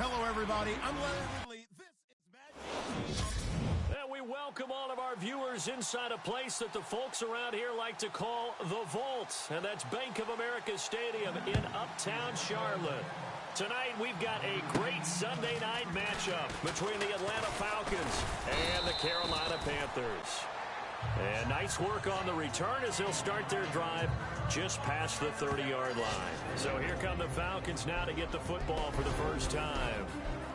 Hello, everybody. I'm Larry Ridley. This is Magic. And we welcome all of our viewers inside a place that the folks around here like to call the Vault. And that's Bank of America Stadium in Uptown Charlotte. Tonight, we've got a great Sunday night matchup between the Atlanta Falcons and the Carolina Panthers. And nice work on the return as they'll start their drive just past the 30-yard line. So here come the Falcons now to get the football for the first time.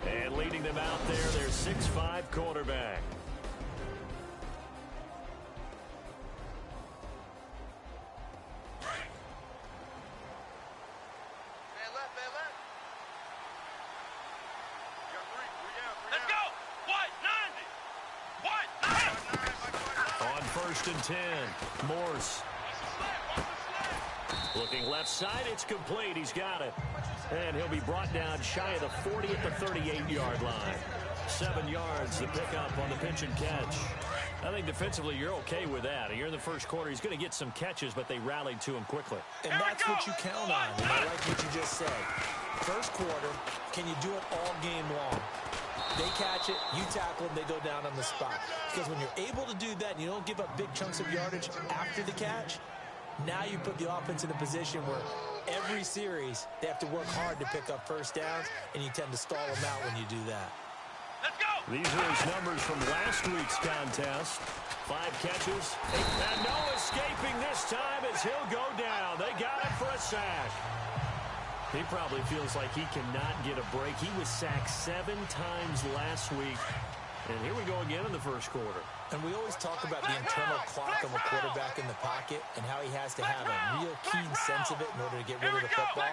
And leading them out there, their 6'5" quarterback. First and 10. Morse. Looking left side. It's complete. He's got it. And he'll be brought down shy of the 40 at the 38-yard line. 7 yards the pickup on the pitch and catch. I think defensively you're okay with that. You're in the first quarter. He's going to get some catches, but they rallied to him quickly. And that's what you count on. And I like what you just said. First quarter, can you do it all game long? They catch it, you tackle them, they go down on the spot. Because when you're able to do that and you don't give up big chunks of yardage after the catch, now you put the offense in a position where every series they have to work hard to pick up first downs, and you tend to stall them out when you do that. Let's go! These are his numbers from last week's contest. 5 catches, and no escaping this time as he'll go down. They got him for a sack. He probably feels like he cannot get a break. He was sacked 7 times last week. And here we go again in the first quarter. And we always talk about the internal clock of a quarterback in the pocket and how he has to have a real keen sense of it in order to get rid of the football.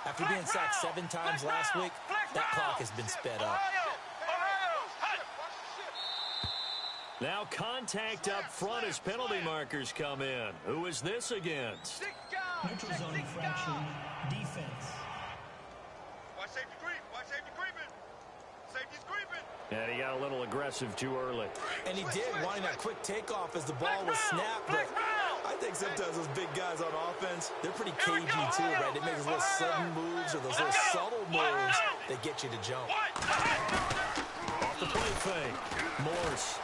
After being sacked 7 times last week, that clock has been sped up. Now contact up front as penalty markers come in. Who is this against? Neutral zone infraction, defense. Watch safety creep. Watch safety creeping. Safety's creeping. And he got a little aggressive too early. And he did, wanting that quick takeoff as the ball was snapped. But I think sometimes those big guys on offense, they're pretty cagey too, right? They make those little sudden moves or those little subtle moves that get you to jump. Off the play fake. Morse.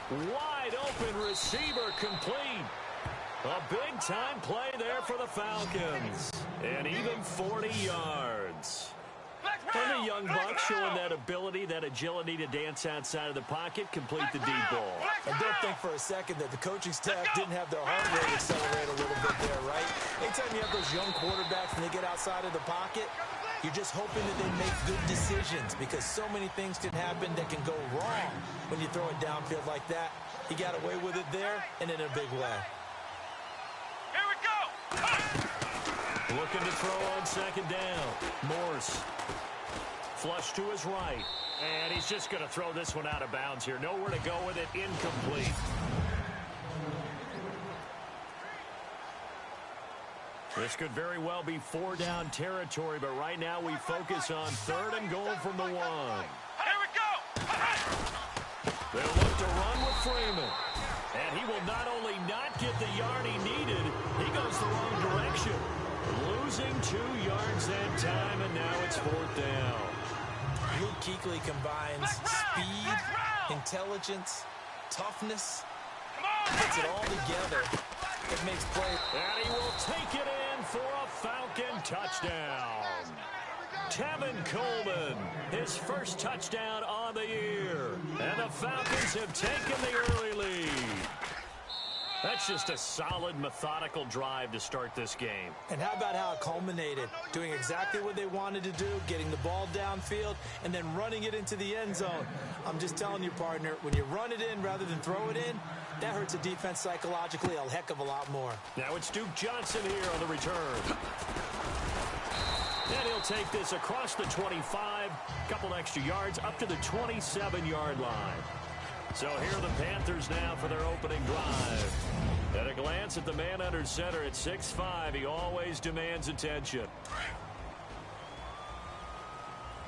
Wide open receiver complete. A big-time play there for the Falcons. And even 40 yards. And the young buck showing that ability, that agility to dance outside of the pocket, complete the deep ball. And don't think for a second that the coaching staff didn't have their heart rate accelerate a little bit there, right? Anytime you have those young quarterbacks and they get outside of the pocket, you're just hoping that they make good decisions because so many things can happen that can go wrong when you throw it downfield like that. He got away with it there and in a big way. Here we go. Looking to throw on second down. Morse. Flush to his right. And he's just going to throw this one out of bounds here. Nowhere to go with it. Incomplete. This could very well be 4-down territory, but right now we focus on 3rd and goal from the 1. Here we go. They'll look to run with Freeman. And he will not only not get the yard he needed, he goes the wrong direction. Losing 2 yards that time, and now it's 4th down. Luke Kuechly combines speed, intelligence, toughness, puts it all together. It makes play. And he will take it in for a Falcon touchdown. Tevin Coleman, his first touchdown on the year. And the Falcons have taken the early lead. That's just a solid, methodical drive to start this game. And how about how it culminated? Doing exactly what they wanted to do, getting the ball downfield, and then running it into the end zone. I'm just telling you, partner, when you run it in rather than throw it in, that hurts a defense psychologically a heck of a lot more. Now it's Duke Johnson here on the return. And he'll take this across the 25, couple extra yards, up to the 27-yard line. So here are the Panthers now for their opening drive. At a glance at the man under center at 6'5", he always demands attention.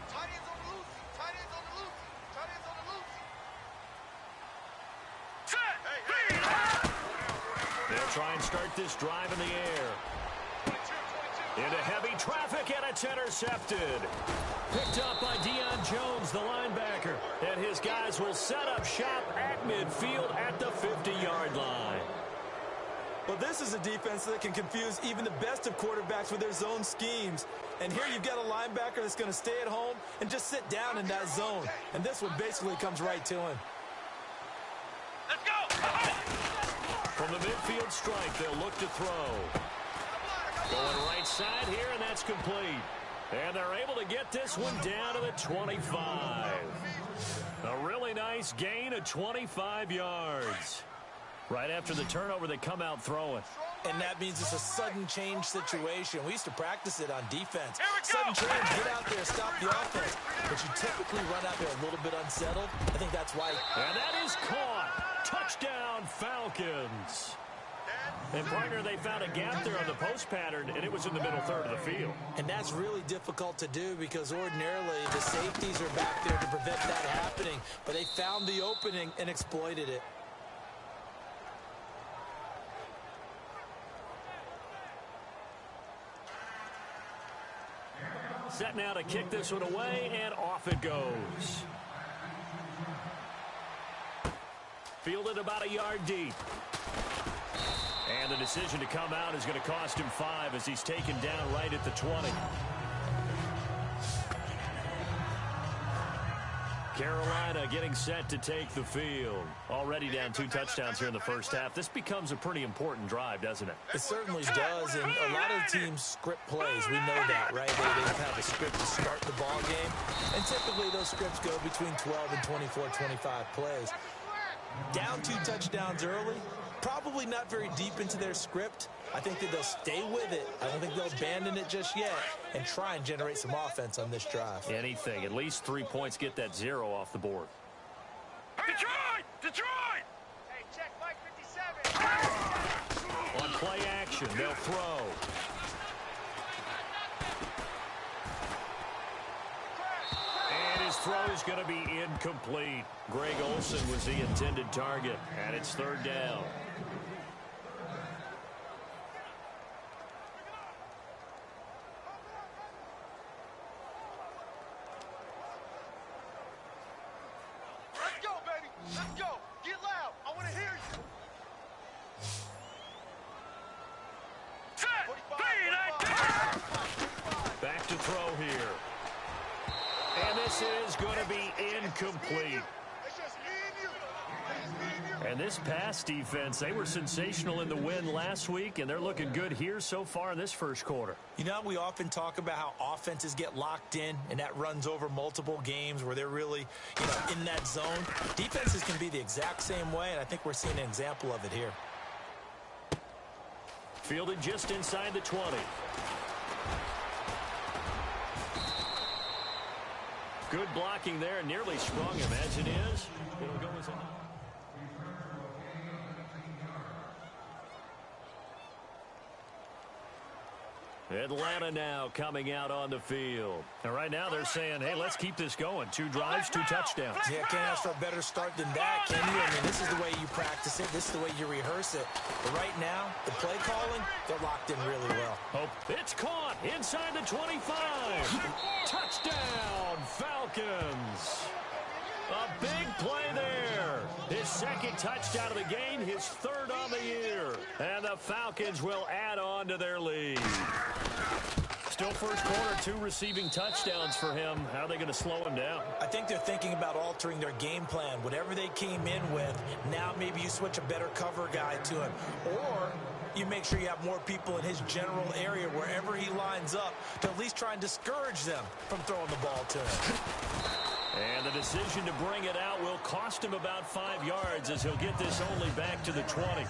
Tight ends on the loose. Tight ends on the loose. Tight ends on the loose. Set. They'll try and start this drive in the air. Into heavy traffic, and it's intercepted. Picked up by Deion Jones, the linebacker. And his guys will set up shop at midfield at the 50-yard line. Well, this is a defense that can confuse even the best of quarterbacks with their zone schemes. And here you've got a linebacker that's going to stay at home and just sit down in that zone. And this one basically comes right to him. Let's go! From the midfield strike, they'll look to throw. Going right side here, and that's complete. And they're able to get this one down to the 25. A really nice gain of 25 yards. Right after the turnover, they come out throwing. And that means it's a sudden change situation. We used to practice it on defense. Sudden change, get out there, stop the offense. But you typically run out there a little bit unsettled. I think that's why. And that is caught. Touchdown, Falcons. And, partner, they found a gap there on the post pattern, and it was in the middle third of the field. And that's really difficult to do because ordinarily the safeties are back there to prevent that happening. But they found the opening and exploited it. Set now to kick this one away, and off it goes. Fielded about a yard deep. And the decision to come out is going to cost him 5 as he's taken down right at the 20. Carolina getting set to take the field. Already down 2 touchdowns here in the first half. This becomes a pretty important drive, doesn't it? It certainly does, and a lot of teams script plays. We know that, right? They have a script to start the ball game, and typically those scripts go between 12 and 24, 25 plays. Down 2 touchdowns early, probably not very deep into their script. I think that they'll stay with it. I don't think they'll abandon it just yet and try and generate some offense on this drive. Anything. At least 3 points, get that 0 off the board. Detroit! Detroit! Hey, check Mike 57. On play action, they'll throw. And his throw is going to be incomplete. Greg Olsen was the intended target, and it's 3rd down. Let's go, baby! Let's go! Get loud! I want to hear you! Set! 45. Back to throw here. And this is going to be incomplete. It's just me and you. It's just me and you. And this pass defense, they were sensational in the win last week, and they're looking good here so far in this first quarter. You know, we often talk about how offenses get locked in, and that runs over multiple games where they're really, in that zone. Defenses can be the exact same way, and I think we're seeing an example of it here. Fielded just inside the 20. Good blocking there, nearly sprung him as it is. It'll go as a... Atlanta now coming out on the field. And right now they're saying, hey, let's keep this going. 2 drives, 2 touchdowns. Yeah, can't ask for a better start than that, can you? I mean, this is the way you practice it. This is the way you rehearse it. But right now, the play calling, they're locked in really well. Hope it's caught inside the 25. Touchdown, Falcons. A big play there. His 2nd touchdown of the game, his 3rd on the year. And the Falcons will add on to their lead. Still first quarter, 2 receiving touchdowns for him. How are they going to slow him down? I think they're thinking about altering their game plan. Whatever they came in with, now maybe you switch a better cover guy to him. Or you make sure you have more people in his general area wherever he lines up to at least try and discourage them from throwing the ball to him. And the decision to bring it out will cost him about 5 yards as he'll get this only back to the 20.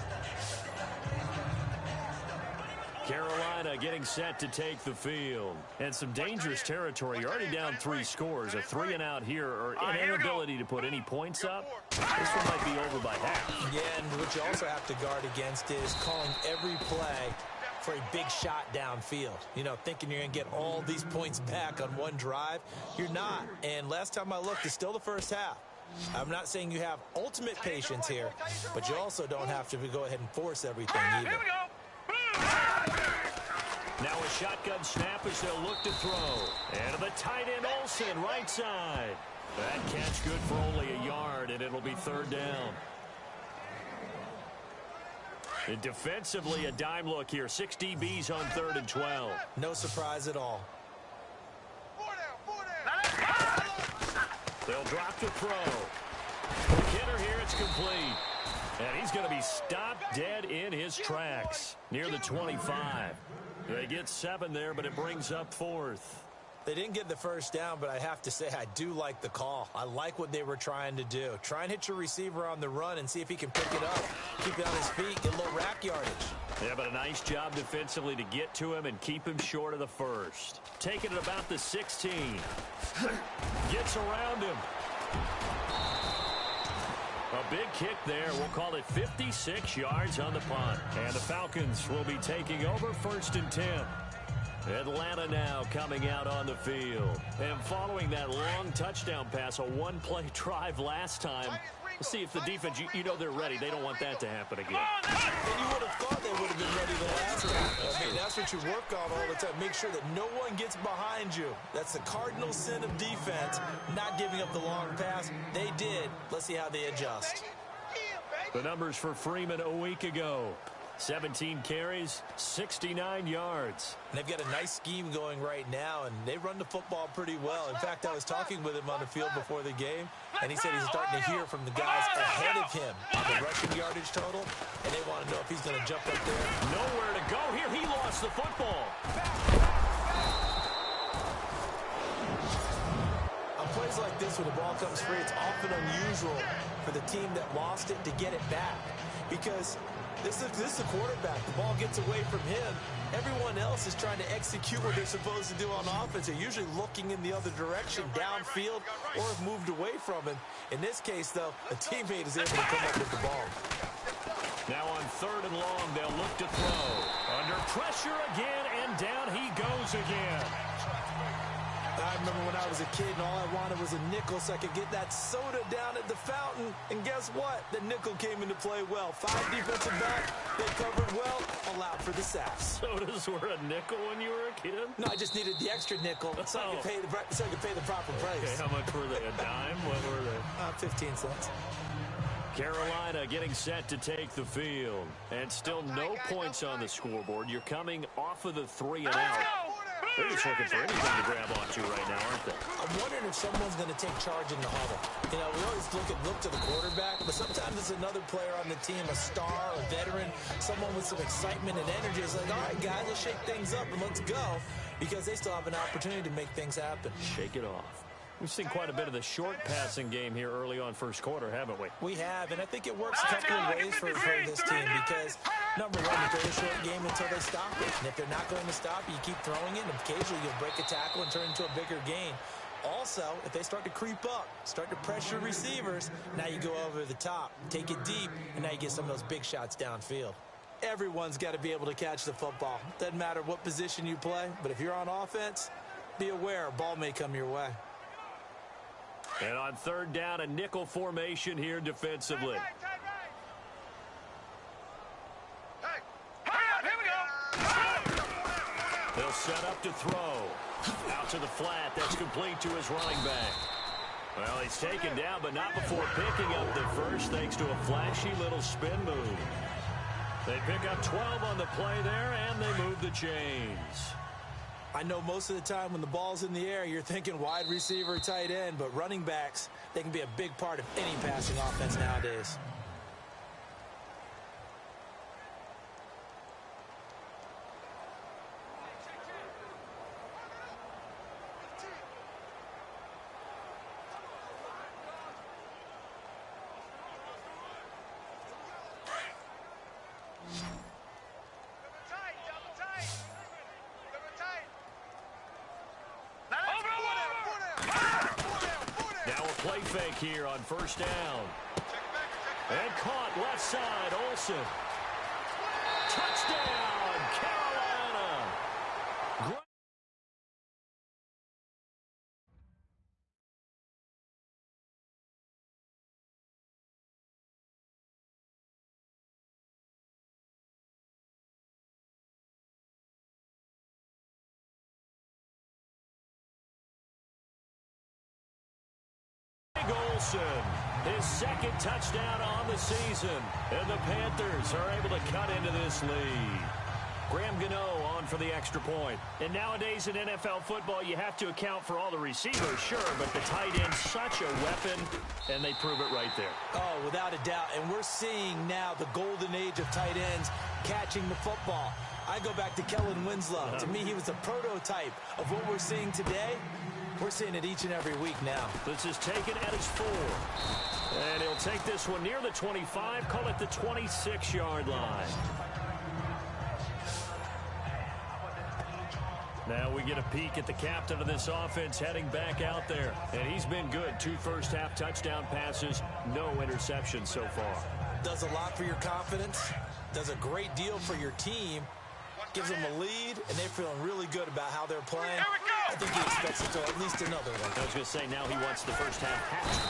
Carolina getting set to take the field. And some dangerous territory. You're already down 3 scores. A 3 and out here, or an inability to put any points up. This one might be over by half. Yeah, and what you also have to guard against is calling every play for a big shot downfield. Thinking you're going to get all these points back on one drive. You're not. And last time I looked, it's still the first half. I'm not saying you have ultimate patience here, but you also don't have to go ahead and force everything either. Here we go. Now a shotgun snap as they'll look to throw. And to the tight end, Olsen, right side. That catch good for only a yard, and it'll be third down. And defensively, a dime look here. 6 DBs on 3rd and 12. No surprise at all. They'll drop to throw. Hitter here, it's complete. And he's going to be stopped dead in his tracks near the 25. They get 7 there, but it brings up 4th. They didn't get the first down, but I have to say I do like the call. I like what they were trying to do. Try and hit your receiver on the run and see if he can pick it up. Keep it on his feet, get a little rack yardage. Yeah, but a nice job defensively to get to him and keep him short of the first. Taking it about the 16. Gets around him. A big kick there. We'll call it 56 yards on the punt. And the Falcons will be taking over 1st and 10. Atlanta now coming out on the field. And following that long touchdown pass, a one-play drive last time. Let's see if the defense, you know they're ready. They don't want that to happen again. And you would have thought they would have been ready the last time. I mean, that's what you work on all the time. Make sure that no one gets behind you. That's the cardinal sin of defense, not giving up the long pass. They did. Let's see how they adjust. The numbers for Freeman a week ago. 17 carries, 69 yards. And they've got a nice scheme going right now, and they run the football pretty well. In fact, I was talking with him on the field before the game, and he said he's starting to hear from the guys ahead of him on the rushing yardage total, and they want to know if he's going to jump up there. Nowhere to go here. He lost the football. On plays like this, when the ball comes free, it's often unusual for the team that lost it to get it back, because this is a quarterback. The ball gets away from him. Everyone else is trying to execute what they're supposed to do on offense. They're usually looking in the other direction, downfield, or have moved away from him. In this case, though, a teammate is able to come up with the ball. Now on 3rd and long, they'll look to throw. Under pressure again, and down he goes again. I remember when I was a kid and all I wanted was a nickel so I could get that soda down at the fountain. And guess what? The nickel came into play well. 5 defensive back. They covered well. Allowed for the sacks. Sodas were a nickel when you were a kid? No, I just needed the extra nickel so I could pay the proper price. Okay, how much were they? A dime? What were they? 15 cents. Carolina getting set to take the field. And still no points on the scoreboard. You're coming off of the 3 and out. They're just looking for anything to grab onto right now, aren't they? I'm wondering if someone's going to take charge in the huddle. You know, we always look to the quarterback, but sometimes it's another player on the team, a star, a veteran, someone with some excitement and energy. It's like, all right, guys, let's shake things up and let's go, because they still have an opportunity to make things happen. Shake it off. We've seen quite a bit of the short passing game here early on first quarter, haven't we? We have, and I think it works a couple of ways for this team because, number one, you throw a short game until they stop it. And if they're not going to stop you keep throwing it, and occasionally you'll break a tackle and turn into a bigger gain. Also, if they start to creep up, start to pressure receivers, now you go over the top, take it deep, and now you get some of those big shots downfield. Everyone's got to be able to catch the football. Doesn't matter what position you play, but if you're on offense, be aware a ball may come your way. And on 3rd down, a nickel formation here defensively. They'll set up to throw. Out to the flat. That's complete to his running back. Well, he's taken down, but not before picking up the first, thanks to a flashy little spin move. They pick up 12 on the play there, and they move the chains. I know most of the time when the ball's in the air, you're thinking wide receiver, tight end, but running backs, they can be a big part of any passing offense nowadays. Play fake here on 1st down. And caught left side, Olsen. Touchdown, Carolina. Wilson, his second touchdown on the season. And the Panthers are able to cut into this lead. Graham Gano on for the extra point. And nowadays in NFL football, you have to account for all the receivers, sure, but the tight end's such a weapon, and they prove it right there. Oh, without a doubt. And we're seeing now the golden age of tight ends catching the football. I go back to Kellen Winslow. To me, he was a prototype of what we're seeing today. We're seeing it each and every week now. This is taken at his 4. And he'll take this one near the 25, call it the 26-yard line. Now we get a peek at the captain of this offense heading back out there. And he's been good. 2 first-half touchdown passes, no interceptions so far. Does a lot for your confidence, does a great deal for your team, gives them a lead, and they're feeling really good about how they're playing. I think he expects to throw at least another one. I was going to say, now he wants the first half.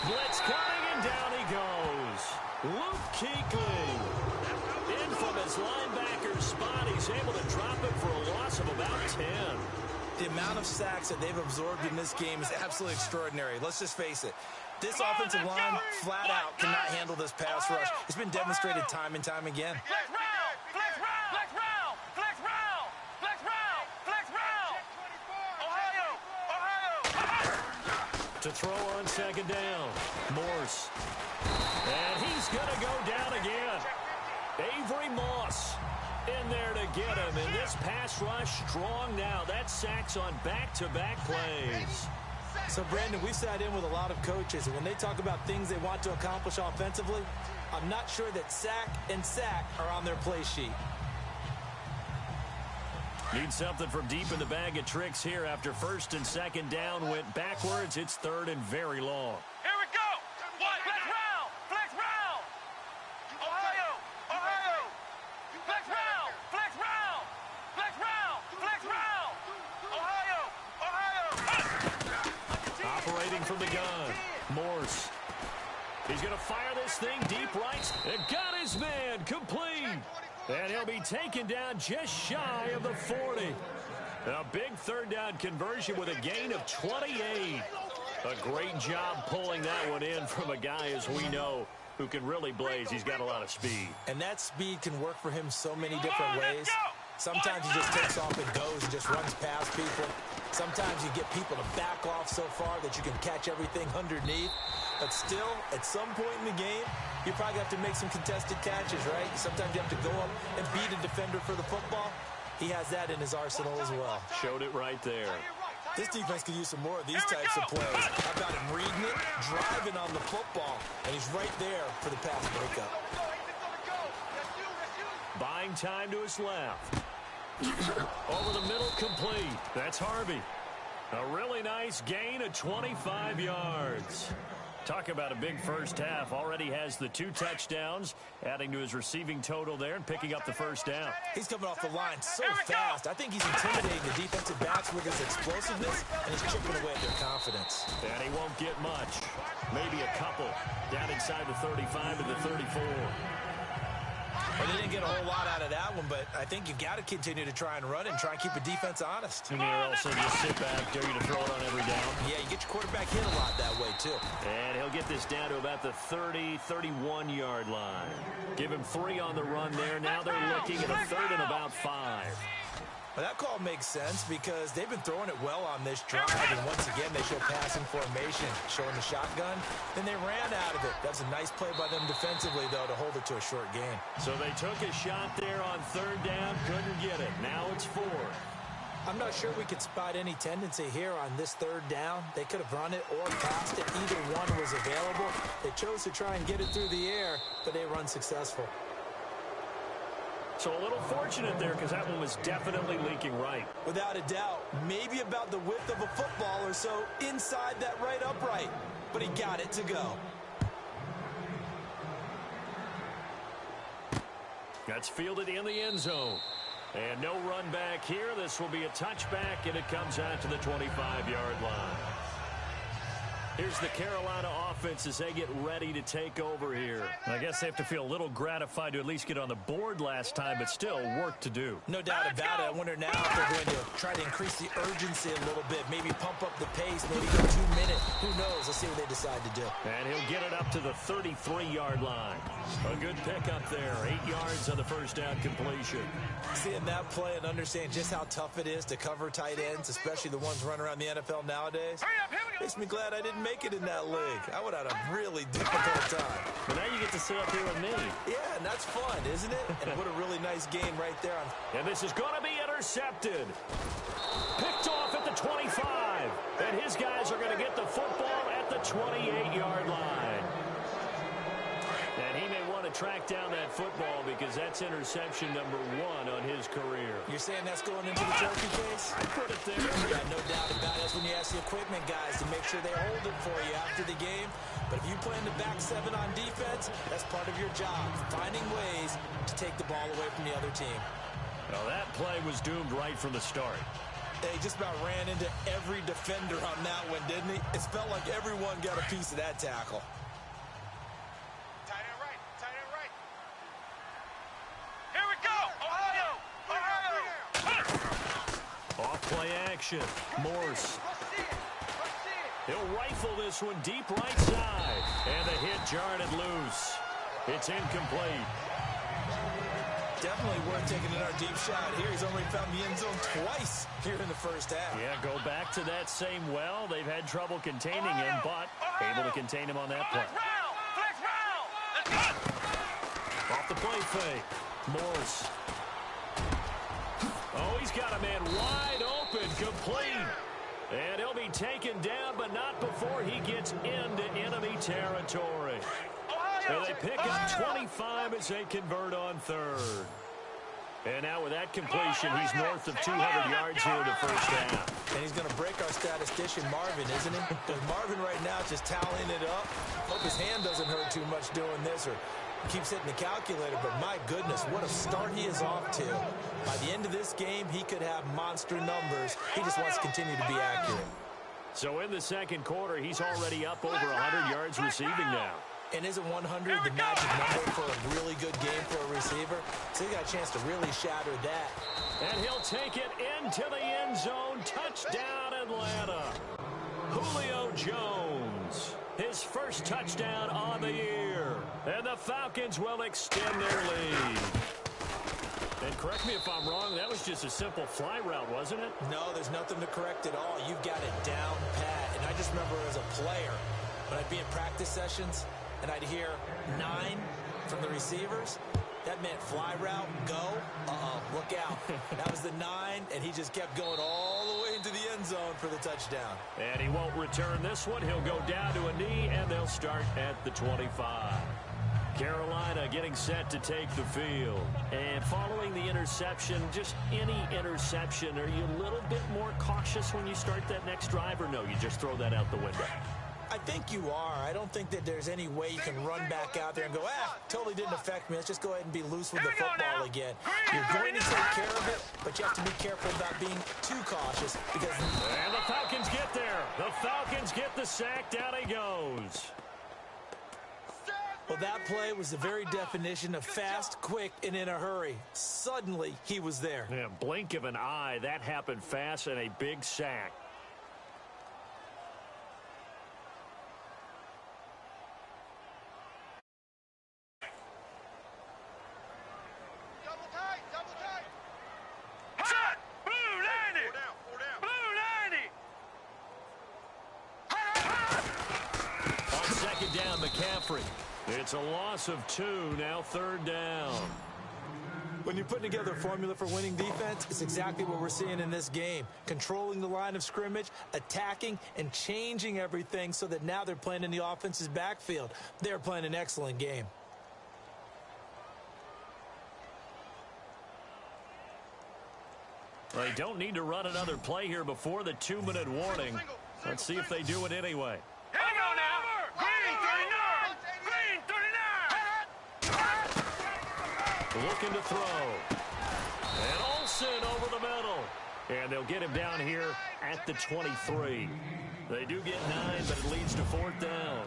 Blitz coming, and down he goes. Luke Kuechly. In from his linebacker spot, he's able to drop it for a loss of about 10. The amount of sacks that they've absorbed in this game is absolutely extraordinary. Let's just face it. This offensive line, flat out, cannot handle this pass rush. It's been demonstrated time and time again. Flex round! Flex round! Flex round! Flex round! Flex round! Flex round! Ohio! To throw on second down, Morse. And he's going to go down again. Avery Moss in there to get him. And this pass rush strong now. That's sacks on back-to-back plays. So, Brandon, we sat in with a lot of coaches, and when they talk about things they want to accomplish offensively, I'm not sure that sack and sack are on their play sheet. Need something from deep in the bag of tricks here after first and second down went backwards. It's third and very long. Here we go! Flex round! Flex round! Ohio! Ohio! Flex round! Flex round! Flex round! Flex round! Ohio! Ohio! Operating from the gun, Morse. He's going to fire this thing deep right. It got his man complete. And he'll be taken down just shy of the 40. A big third down conversion with a gain of 28. A great job pulling that one in from a guy, as we know, who can really blaze. He's got a lot of speed. And that speed can work for him so many different ways. Sometimes he just takes off and goes and just runs past people. Sometimes you get people to back off so far that you can catch everything underneath. But still, at some point in the game, you probably have to make some contested catches, right? Sometimes you have to go up and beat a defender for the football. He has that in his arsenal as well. Showed it right there. This defense could use some more of these types of plays. How about him reading it, driving on the football, and he's right there for the pass breakup. Buying time to his left. Over the middle, complete. That's Harvey. A really nice gain of 25 yards. Talk about a big first half. Already has the 2 touchdowns, adding to his receiving total there and picking up the first down. He's coming off the line so fast. I think he's intimidating the defensive backs with his explosiveness, and he's chipping away at their confidence. And he won't get much. Maybe a couple. Down inside the 35 to the 34. Well, they didn't get a whole lot out of that one, but I think you got to continue to try and run and try and keep the defense honest. And here also just sit back, dare you to throw it on every down. Yeah, you get your quarterback hit a lot that way, too. And he'll get this down to about the 30, 31-yard line. Give him 3 on the run there. Now they're looking at a third and about 5. Well, that call makes sense because they've been throwing it well on this drive, and once again, they show passing formation, showing the shotgun. Then they ran out of it. That was a nice play by them defensively, though, to hold it to a short gain. So they took a shot there on third down, couldn't get it. Now it's 4. I'm not sure we could spot any tendency here on this third down. They could have run it or passed it. Either one was available. They chose to try and get it through the air, but they were unsuccessful. So a little fortunate there because that one was definitely leaking right. Without a doubt, maybe about the width of a football or so inside that right upright, but he got it to go. That's fielded in the end zone. And no run back here. This will be a touchback, and it comes out to the 25-yard line. Here's the Carolina offense as they get ready to take over here. I guess they have to feel a little gratified to at least get on the board last time, but still work to do. No doubt about it. I wonder now if they're going to try to increase the urgency a little bit, maybe pump up the pace, maybe go 2 minutes. Who knows? Let's see what they decide to do. And he'll get it up to the 33-yard line. A good pickup there. 8 yards on the first down completion. Seeing that play and understand just how tough it is to cover tight ends, especially the ones running around the NFL nowadays, makes me glad I didn't make it in that league. I would have had a really difficult time. But now you get to sit up here with me. Yeah, and that's fun, isn't it? And what a really nice game right there. And this is going to be intercepted. Picked off at the 25. And his guys are going to get the football at the 28-yard line. And he may want to track down that football because that's interception number 1 on his career. You're saying that's going into the trophy case? I put it there. Yeah, no doubt about it. That's when you ask the equipment guys to make sure they hold it for you after the game. But if you play in the back 7 on defense, that's part of your job, finding ways to take the ball away from the other team. Well, that play was doomed right from the start. He just about ran into every defender on that one, didn't he? It felt like everyone got a piece of that tackle. Tight end right. Tight end right. Here we go. Ohio. Ohio. Off play action. Morse. He'll rifle this one deep right side. And the hit jarred it loose. It's incomplete. Definitely worth taking another deep shot here. He's already found the end zone twice here in the first half. Yeah, go back to that same well. They've had trouble containing him, but able to contain him on that play. Flex round. Off the play fake. Morse. Oh, he's got a man wide open, complete. And he'll be taken down, but not before he gets into enemy territory. And they pick up 25 as they convert on third. And now with that completion, he's north of 200 yards here in the first half. And he's going to break our statistician, Marvin, isn't he? Because Marvin right now is just tallying it up. Hope his hand doesn't hurt too much doing this or keeps hitting the calculator. But my goodness, what a start he is off to. By the end of this game, he could have monster numbers. He just wants to continue to be accurate. So in the second quarter, he's already up over 100 yards receiving now. And isn't 100 the magic number for a really good game for a receiver? So he got a chance to really shatter that. And he'll take it into the end zone. Touchdown, Atlanta. Julio Jones. His first touchdown on the year. And the Falcons will extend their lead. And correct me if I'm wrong, that was just a simple fly route, wasn't it? No, there's nothing to correct at all. You've got it down pat. And I just remember as a player, when I'd be in practice sessions, and I'd hear 9 from the receivers, that meant fly route, go, look out. That was the 9, and he just kept going all the way into the end zone for the touchdown. And he won't return this one. He'll go down to a knee, and they'll start at the 25. Carolina getting set to take the field. And following the interception, just any interception, are you a little bit more cautious when you start that next drive, or no, you just throw that out the window? I think you are. I don't think that there's any way you can run back out there and go, totally didn't affect me. Let's just go ahead and be loose with the football again. You're going to take care of it, but you have to be careful about being too cautious because... And the Falcons get there. The Falcons get the sack. Down he goes. Well, that play was the very definition of fast, quick, and in a hurry. Suddenly, he was there. Yeah, blink of an eye. That happened fast and a big sack. McCaffrey. It's a loss of 2, now third down. When you're putting together a formula for winning defense, it's exactly what we're seeing in this game. Controlling the line of scrimmage, attacking, and changing everything so that now they're playing in the offense's backfield. They're playing an excellent game. Well, they don't need to run another play here before the 2-minute warning. Let's see if they do it anyway. Here we go now. Looking to throw. And Olsen over the middle. And And they'll get him down here at the 23. They do get 9, but it leads to 4th down.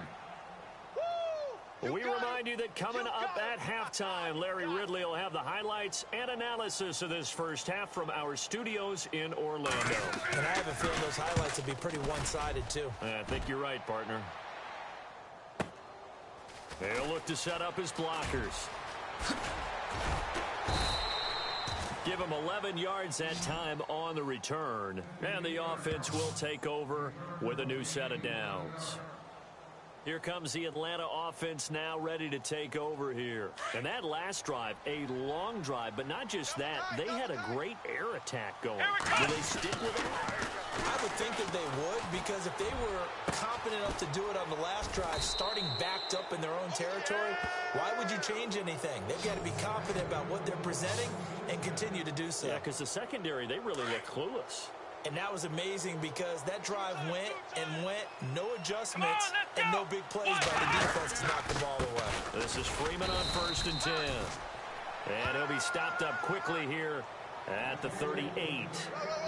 We remind you that coming up at halftime, Larry Ridley will have the highlights and analysis of this first half from our studios in Orlando. And I have a feeling those highlights will be pretty one-sided, too. I think you're right, partner. They'll look to set up his blockers. Give him 11 yards that time on the return. And the offense will take over with a new set of downs. Here comes the Atlanta offense now ready to take over here. And that last drive, a long drive, but not just that. They had a great air attack going. Will they stick with it? I would think that they would, because if they were confident enough to do it on the last drive, starting backed up in their own territory, why would you change anything? They've got to be confident about what they're presenting and continue to do so. Yeah, because the secondary, they really look clueless. And that was amazing because that drive went and went, no adjustments, and no big plays by the defense to knock the ball away. This is Freeman on 1st and 10. And he'll be stopped up quickly here at the 38.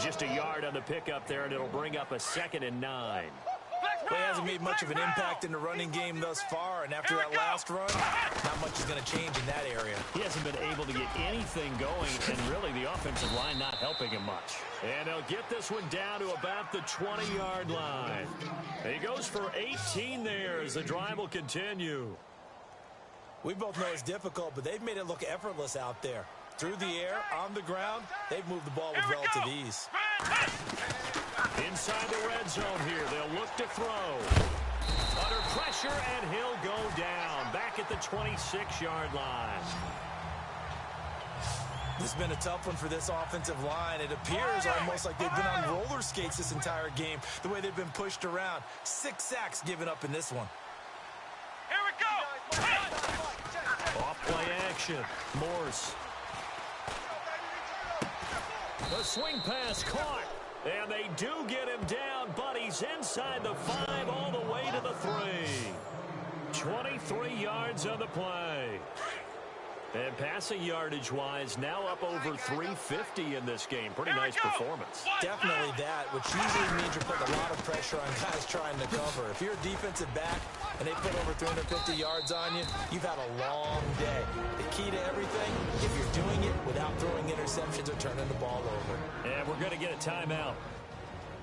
Just a yard on the pickup there, and it'll bring up a 2nd and 9. Well, he hasn't made much of an impact in the running game thus far, and after that last run, not much is going to change in that area. He hasn't been able to get anything going, and really the offensive line not helping him much. And they'll get this one down to about the 20-yard line. He goes for 18 there as the drive will continue. We both know it's difficult, but they've made it look effortless out there. Through the air, on the ground, they've moved the ball with relative ease. Inside the red zone here, they'll look to throw. Under pressure, and he'll go down. Back at the 26-yard line. This has been a tough one for this offensive line. It appears almost like they've been on roller skates this entire game, the way they've been pushed around. 6 sacks given up in this one. Here we go. Off play action. Morse. The swing pass caught. And they do get him down, but he's inside the 5 all the way to the 3. 23 yards on the play. And passing yardage-wise, now up over 350 in this game. Pretty nice performance. Definitely that, which usually means you're putting a lot of pressure on guys trying to cover. If you're a defensive back and they put over 350 yards on you, you've had a long day. The key to everything, if you're doing it without throwing interceptions or turning the ball over. And we're going to get a timeout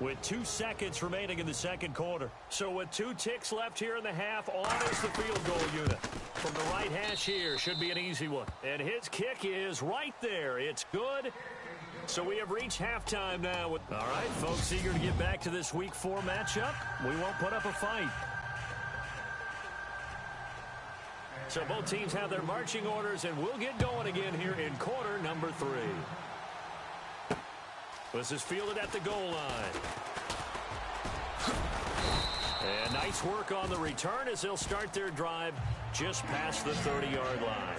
with 2 seconds remaining in the second quarter. So with 2 ticks left here in the half, on is the field goal unit. From the right hash here, should be an easy one. And his kick is right there. It's good. So we have reached halftime now. All right, folks, eager to get back to this Week 4 matchup. We won't put up a fight. So both teams have their marching orders, and we'll get going again here in quarter number 3. This is fielded at the goal line. And nice work on the return as they'll start their drive just past the 30-yard line.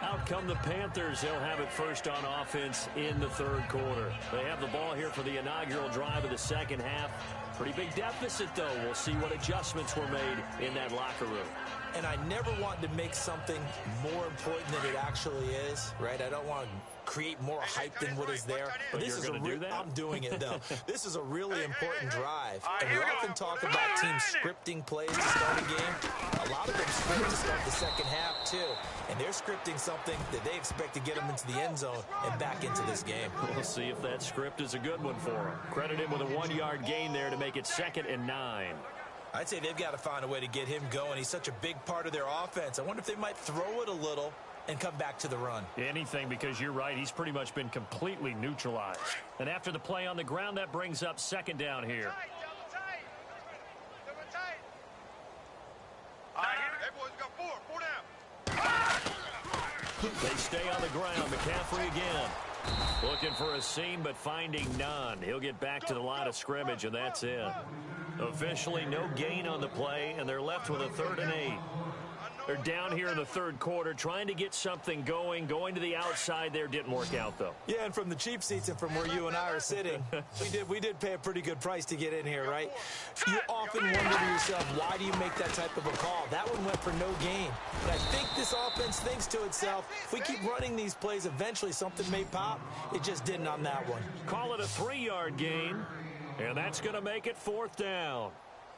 Out come the Panthers. They'll have it first on offense in the third quarter. They have the ball here for the inaugural drive of the second half. Pretty big deficit, though. We'll see what adjustments were made in that locker room. And I never want to make something more important than it actually is, right? I don't want to create more hype than what is there. But this is I'm doing it, though. This is a really important drive. And we often talk about teams scripting plays to start a game. A lot of them script to start the second half, too. And they're scripting something that they expect to get them into the end zone and back into this game. We'll see if that script is a good one for them. Credit him with a 1-yard gain there to make it 2nd and 9. I'd say they've got to find a way to get him going. He's such a big part of their offense. I wonder if they might throw it a little and come back to the run. Anything, because you're right. He's pretty much been completely neutralized. And after the play on the ground, that brings up 2nd down here. They stay on the ground. McCaffrey again. Looking for a seam, but finding none. He'll get back to the line of scrimmage, and that's it. Officially no gain on the play, and they're left with a 3rd and 8. They're down here in the third quarter, trying to get something going to the outside there. Didn't work out, though. Yeah, and from the cheap seats and from where you and I are sitting, we did pay a pretty good price to get in here, right? You often wonder to yourself, why do you make that type of a call? That one went for no gain. But I think this offense thinks to itself, if we keep running these plays, eventually something may pop. It just didn't on that one. Call it a 3-yard gain, and that's going to make it 4th down.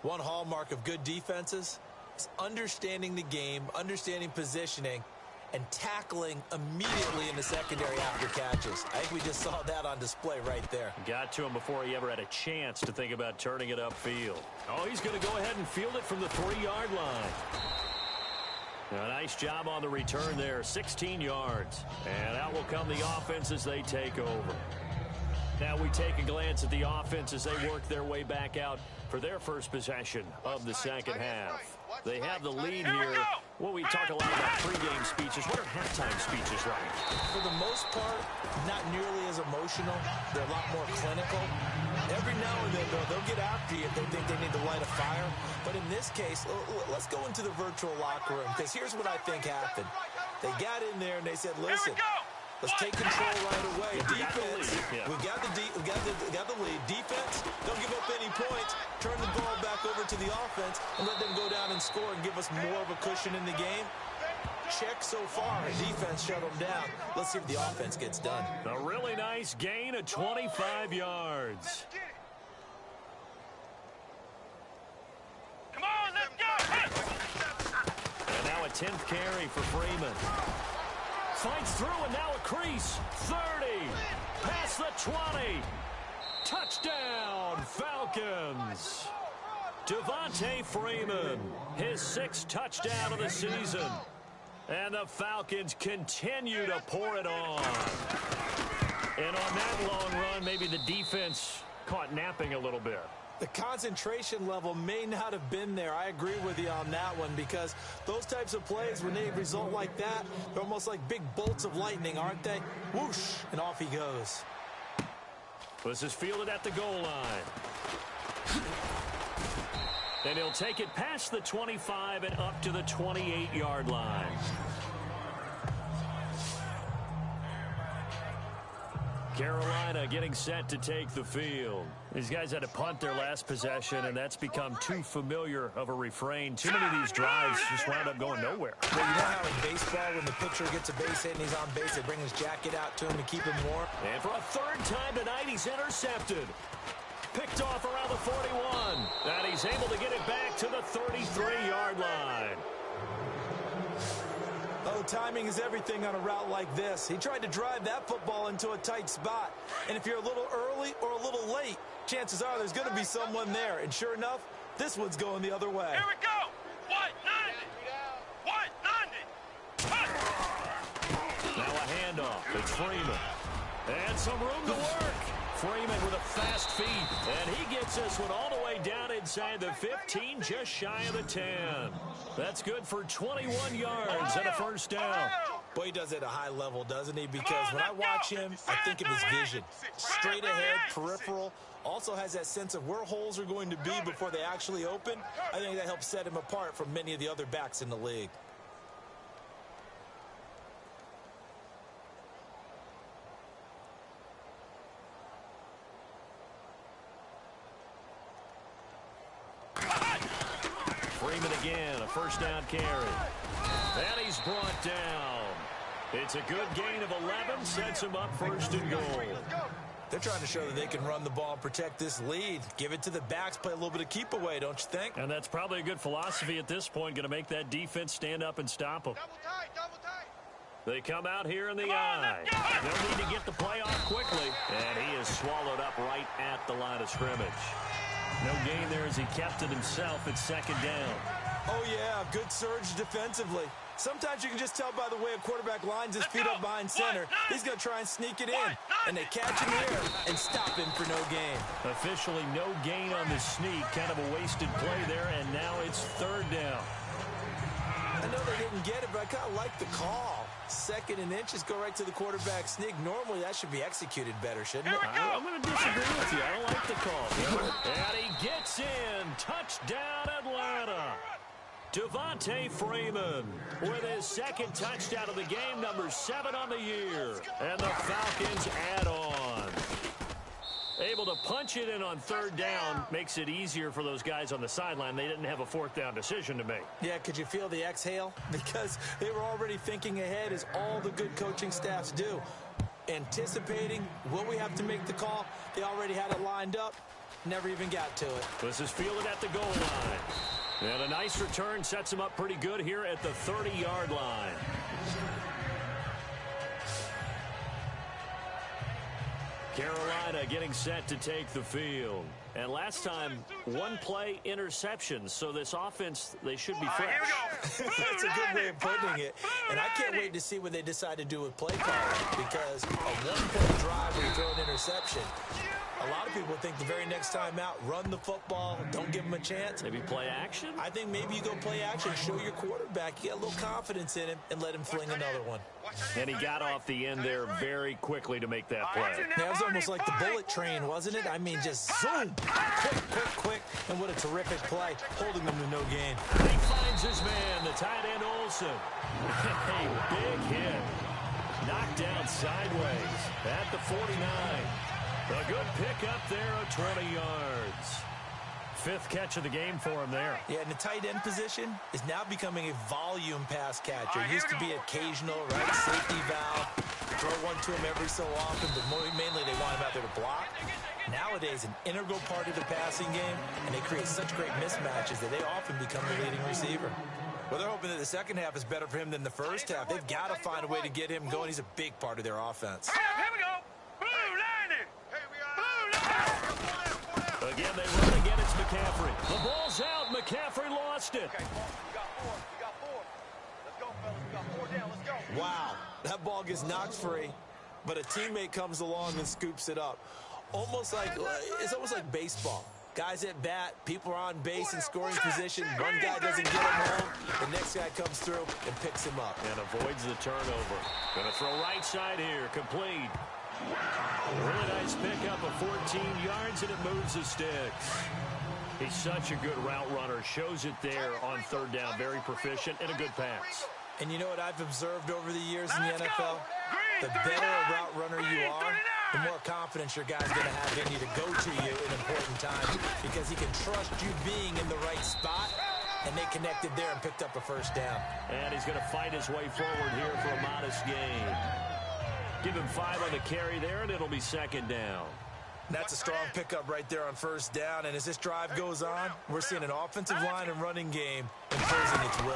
One hallmark of good defenses is understanding the game, understanding positioning, and tackling immediately in the secondary after catches. I think we just saw that on display right there. Got to him before he ever had a chance to think about turning it upfield. Oh, he's going to go ahead and field it from the 3-yard line. A nice job on the return there, 16 yards. And out will come the offense as they take over. Now we take a glance at the offense as they work their way back out for their first possession of the second half. They have the lead here. Well, we talk a lot about pregame speeches. What are halftime speeches like? For the most part, not nearly as emotional. They're a lot more clinical. Every now and then, though, they'll get after you if they think they need to light a fire. But in this case, let's go into the virtual locker room, because here's what I think happened. They got in there and they said, listen, let's take control right away. Defense, we got the lead. Defense, don't give up any points. Turn the ball back over to the offense and let them go down and score and give us more of a cushion in the game. Check so far. Defense shut them down. Let's see if the offense gets done. A really nice gain of 25 yards. Come on, let's go! And now a 10th carry for Freeman. Fights through, and now a crease. 30. Past the 20. Touchdown, Falcons. Devontae Freeman, his 6th touchdown of the season. And the Falcons continue to pour it on. And on that long run, maybe the defense caught napping a little bit. The concentration level may not have been there. I agree with you on that one, because those types of plays, when they result like that, they're almost like big bolts of lightning, aren't they? Whoosh, and off he goes. This is fielded at the goal line. And he'll take it past the 25 and up to the 28-yard line. Carolina getting set to take the field. These guys had to punt their last possession, and that's become too familiar of a refrain. Too many of these drives just wound up going nowhere. Well, you know how in baseball, when the pitcher gets a base hit and he's on base, they bring his jacket out to him to keep him warm? And for a 3rd time tonight, he's intercepted. Picked off around the 41. And he's able to get it back to the 33-yard line. Oh, timing is everything on a route like this. He tried to drive that football into a tight spot. And if you're a little early or a little late, chances are there's going to be someone there. And sure enough, this one's going the other way. Here we go! 190! Now a handoff. It's Freeman. And some room to work. Freeman with a fast feet. And he gets this one all the way down inside the 15, just shy of the 10. That's good for 21 yards and a 1st down. Boy, he does it at a high level, doesn't he? Because when I watch him, I think of his vision. Straight ahead, peripheral. Also has that sense of where holes are going to be before they actually open. I think that helps set him apart from many of the other backs in the league. Freeman again, a 1st down carry. And he's brought down. It's a good gain of 11, sets him up 1st and goal. They're trying to show that they can run the ball and protect this lead. Give it to the backs, play a little bit of keep away, don't you think? And that's probably a good philosophy at this point, going to make that defense stand up and stop them. Double tight! They come out here in the eye. They'll need to get the play off quickly. And he is swallowed up right at the line of scrimmage. No gain there as he kept it himself at 2nd down. Oh, yeah, good surge defensively. Sometimes you can just tell by the way a quarterback lines his feet up behind center. He's going to try and sneak it in. And they catch him here and stop him for no gain. Officially no gain on the sneak. Kind of a wasted play there, and now it's 3rd down. I know they didn't get it, but I kind of like the call. 2nd and inches, go right to the quarterback sneak. Normally, that should be executed better, shouldn't it? I'm going to disagree with you. I don't like the call. And he gets in. Touchdown, Atlanta. Devontae Freeman with his second touchdown of the game, number 7 on the year. And the Falcons add on. Able to punch it in on third down makes it easier for those guys on the sideline. They didn't have a fourth down decision to make. Yeah, could you feel the exhale? Because they were already thinking ahead, as all the good coaching staffs do. Anticipating, will we have to make the call? They already had it lined up, never even got to it. This is fielded at the goal line. And a nice return sets him up pretty good here at the 30-yard line. Carolina getting set to take the field. And last time, one play interception. So this offense, they should be fresh. That's a good way of putting it. And I can't wait to see what they decide to do with play calling, because a one-play drive where you throw an interception, a lot of people think the very next time out, run the football, don't give them a chance. Maybe play action? I think maybe you go play action, show your quarterback, you get a little confidence in him, and let him fling another one. And he got off the end there very quickly to make that play. That was almost like the bullet train, wasn't it? I mean, just zoom, quick, and what a terrific play, holding them to no gain. He finds his man, the tight end Olsen. A big hit. Knocked down sideways at the 49. A good pickup there of 20 yards. Fifth catch of the game for him there. Yeah, and the tight end position is now becoming a volume pass catcher. It used to be occasional, right? Safety valve. Throw one to him every so often, but mainly they want him out there to block. Nowadays, an integral part of the passing game, and they create such great mismatches that they often become the leading receiver. Well, they're hoping that the second half is better for him than the first half. They've got to find a way to get him going. He's a big part of their offense. Here we go. Blue line it. Again, they run again. It's McCaffrey. The ball's out. McCaffrey lost it. Okay, we got four. Let's go, fellas. We got 4 down. Let's go. Wow, that ball gets knocked free, but a teammate comes along and scoops it up. It's almost like baseball. Guys at bat, people are on base in scoring position. One guy doesn't get him home, the next guy comes through and picks him up. And avoids the turnover. Going to throw right side here, complete. Really nice pickup of 14 yards, and it moves the sticks. He's such a good route runner. Shows it there on third down. Very proficient and a good pass. And you know what I've observed over the years in the NFL? The better a route runner you are, the more confidence your guy's going to have in you to go to you in important times, because he can trust you being in the right spot, and they connected there and picked up a first down. And he's going to fight his way forward here for a modest gain. Give him 5 on the carry there, and it'll be second down. That's a strong pickup right there on first down, and as this drive goes on, we're seeing an offensive line and running game imposing its will.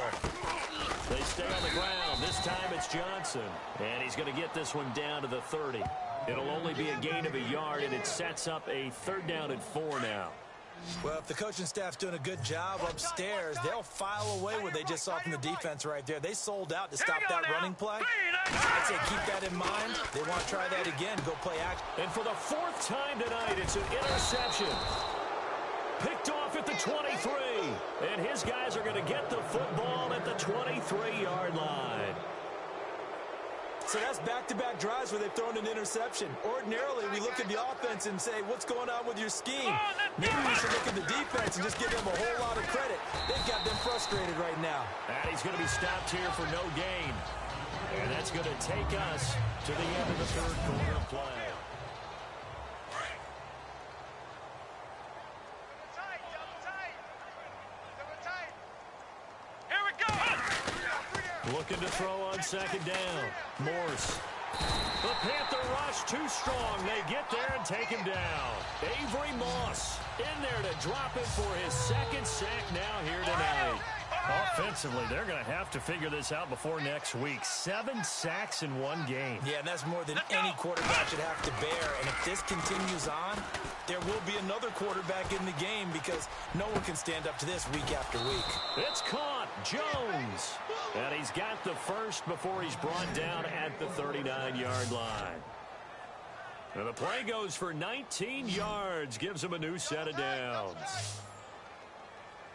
They stay on the ground. This time it's Johnson. And he's going to get this one down to the 30. It'll only be a gain of a yard, and it sets up a third down and 4 now. Well, if the coaching staff's doing a good job upstairs, they'll file away what they just saw from the defense right there. They sold out to stop that running play. I'd say keep that in mind. They want to try that again. Go play action. And for the 4th time tonight, it's an interception. Picked off at the 23. And his guys are going to get the football at the 23-yard line. So that's back-to-back drives where they've thrown an interception. Ordinarily, we look at the offense and say, what's going on with your scheme? Maybe we should look at the defense and just give them a whole lot of credit. They've got them frustrated right now. And he's going to be stopped here for no gain. And that's going to take us to the end of the third quarter play. Here we go. Looking to throw on second down. Morse. The Panther rush too strong. They get there and take him down. Avery Moss in there to drop him for his second sack now here tonight. Offensively, they're going to have to figure this out before next week. 7 sacks in one game. Yeah, and that's more than any quarterback should have to bear. And if this continues on, there will be another quarterback in the game, because no one can stand up to this week after week. It's caught. Jones. And he's got the first before he's brought down at the 39-yard line. And the play goes for 19 yards. Gives him a new set of downs.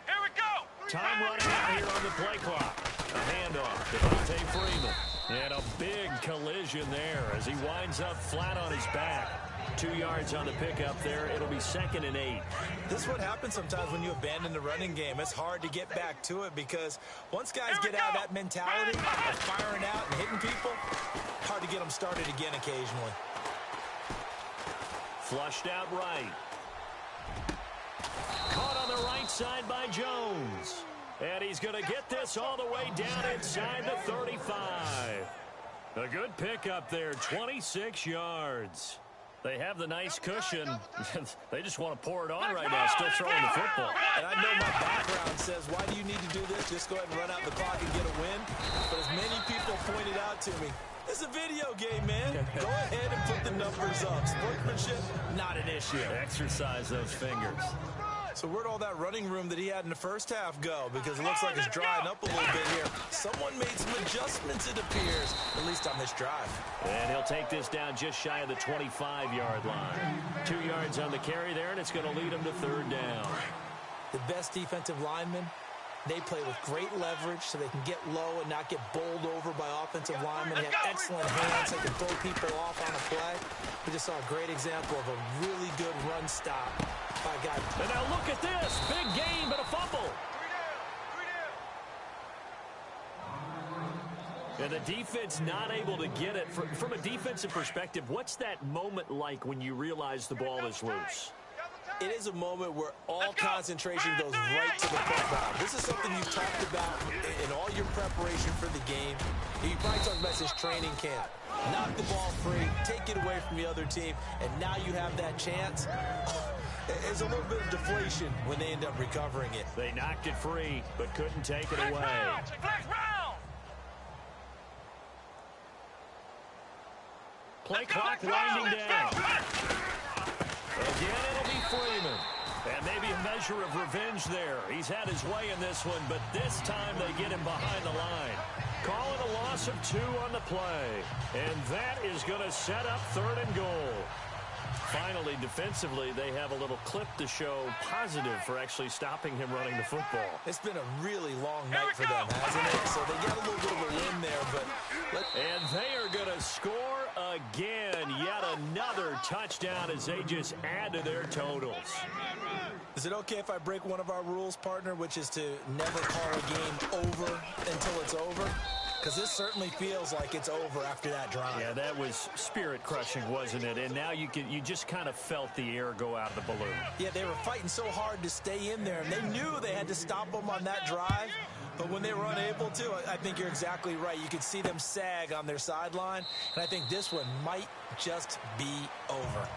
Here we go. Time running out here on the play clock. A handoff. Devontae Freeman. And a big collision there as he winds up flat on his back. 2 yards on the pickup there. It'll be 2nd and 8. This is what happens sometimes when you abandon the running game. It's hard to get back to it because once guys get out of that mentality of firing out and hitting people, hard to get them started again occasionally. Flushed out right. Caught on the right side by Jones. And he's going to get this all the way down inside the 35. A good pickup there, 26 yards. They have the nice cushion. They just want to pour it on right now, still throwing the football. And I know my background says, why do you need to do this? Just go ahead and run out the clock and get a win. But as many people pointed out to me, it's a video game, man. Go ahead and put the numbers up. Sportsmanship, not an issue. Exercise those fingers. So where'd all that running room that he had in the first half go? Because it looks like it's drying up a little bit here. Someone made some adjustments, it appears, at least on this drive. And he'll take this down just shy of the 25-yard line. 2 yards on the carry there, and it's going to lead him to 3rd down. The best defensive linemen, they play with great leverage so they can get low and not get bowled over by offensive linemen. They have excellent hands. They can throw people off on a play. We just saw a great example of a really good run stop by a guy. And now look at this. Big gain, but a fumble. And the defense not able to get it. From a defensive perspective, what's that moment like when you realize the ball is loose? It is a moment where all concentration goes right to the football. This is something you've talked about in all your preparation for the game. You probably talked about this training camp. Knock the ball free, take it away from the other team, and now you have that chance. It's a little bit of deflation when they end up recovering it. They knocked it free, but couldn't take it away. Play clock winding down. Again, it'll be Freeman. And maybe a measure of revenge there. He's had his way in this one, but this time they get him behind the line. Call it a loss of 2 on the play. And that is going to set up 3rd and goal. Finally, defensively, they have a little clip to show positive for actually stopping him running the football. It's been a really long night for them, hasn't it? So they got a little bit of a win there, but... And they are going to score again. Yet another touchdown as they just add to their totals. Is it okay if I break one of our rules, partner, which is to never call a game over until it's over? Because this certainly feels like it's over after that drive. Yeah, that was spirit-crushing, wasn't it? And now you just kind of felt the air go out of the balloon. Yeah, they were fighting so hard to stay in there, and they knew they had to stop them on that drive. But when they were unable to, I think you're exactly right. You could see them sag on their sideline, and I think this one might just be over.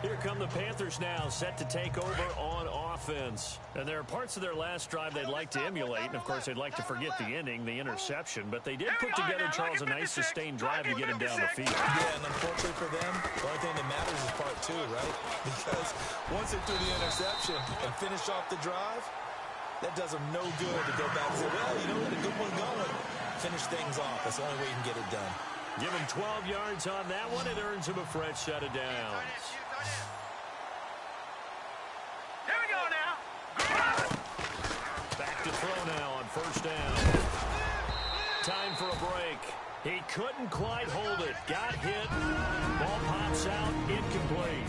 Here come the Panthers now, set to take over on offense. And there are parts of their last drive they'd like to emulate. And, of course, they'd like to forget the ending, the interception. But they did put together, Charles, a nice sustained drive to get him down the field. Yeah, and unfortunately for them, the only thing that matters is part 2, right? Because once they threw the interception and finished off the drive, that does them no good to go back and say, well, you know, we had a good one going. Finish things off. That's the only way you can get it done. Give him 12 yards on that one. It earns him a fresh set of downs. Here we go now. Back to throw now on 1st down. Time for a break. He couldn't quite hold it. Got hit. Ball pops out. Incomplete.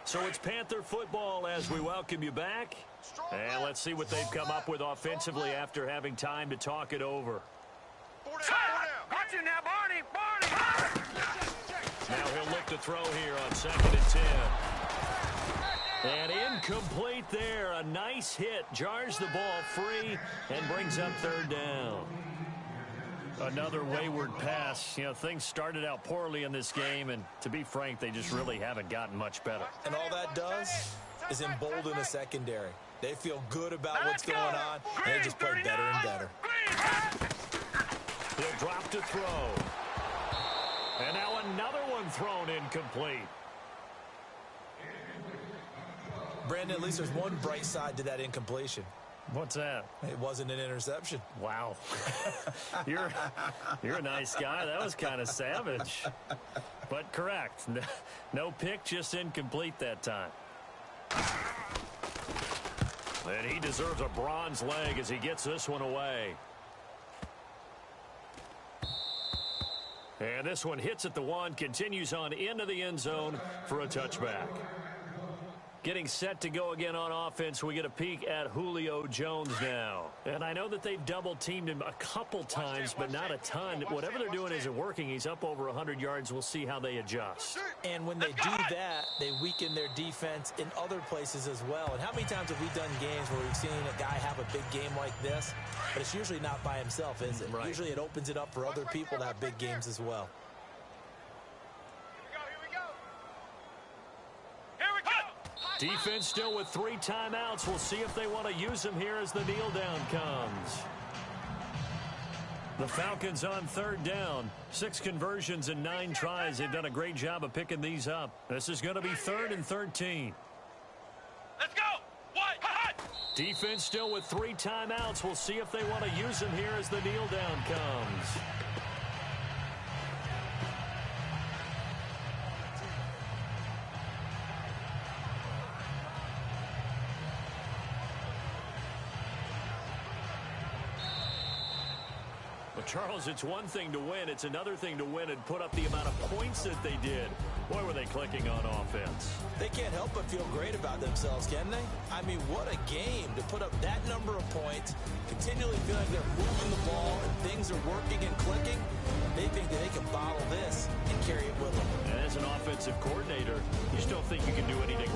So it's Panther football as we welcome you back. And let's see what they've come up with offensively after having time to talk it over. Got you now, Barney. Now he'll look to throw here on 2nd and 10. And incomplete there. A nice hit. Jars the ball free and brings up 3rd down. Another wayward pass. You know, things started out poorly in this game, and to be frank, they just really haven't gotten much better. And all that does is embolden the secondary. They feel good about what's going on, and they just play better and better. He'll drop to throw. And now another one thrown incomplete. Brandon, at least there's one bright side to that incompletion. What's that? It wasn't an interception. Wow. You're a nice guy. That was kind of savage. But correct. No pick, just incomplete that time. And he deserves a bronze leg as he gets this one away. And this one hits at the 1, continues on into the end zone for a touchback. Getting set to go again on offense, we get a peek at Julio Jones now. And I know that they've double-teamed him a couple times, but not a ton. Whatever they're doing isn't working. He's up over 100 yards. We'll see how they adjust. And when they do that, they weaken their defense in other places as well. And how many times have we done games where we've seen a guy have a big game like this? But it's usually not by himself, is it? Right. Usually it opens it up for other people to have big games as well. Defense still with 3 timeouts. We'll see if they want to use them here as the kneel down comes. The Falcons on 3rd down. 6 conversions and 9 tries. They've done a great job of picking these up. This is going to be 3rd and 13. Let's go. What? Hot. Defense still with 3 timeouts. We'll see if they want to use them here as the kneel down comes. Charles, it's one thing to win. It's another thing to win and put up the amount of points that they did. Boy, were they clicking on offense. They can't help but feel great about themselves, can they? I mean, what a game to put up that number of points, continually feeling they're moving the ball and things are working and clicking. They think that they can bottle this and carry it with them. And as an offensive coordinator, you just don't think you can do anything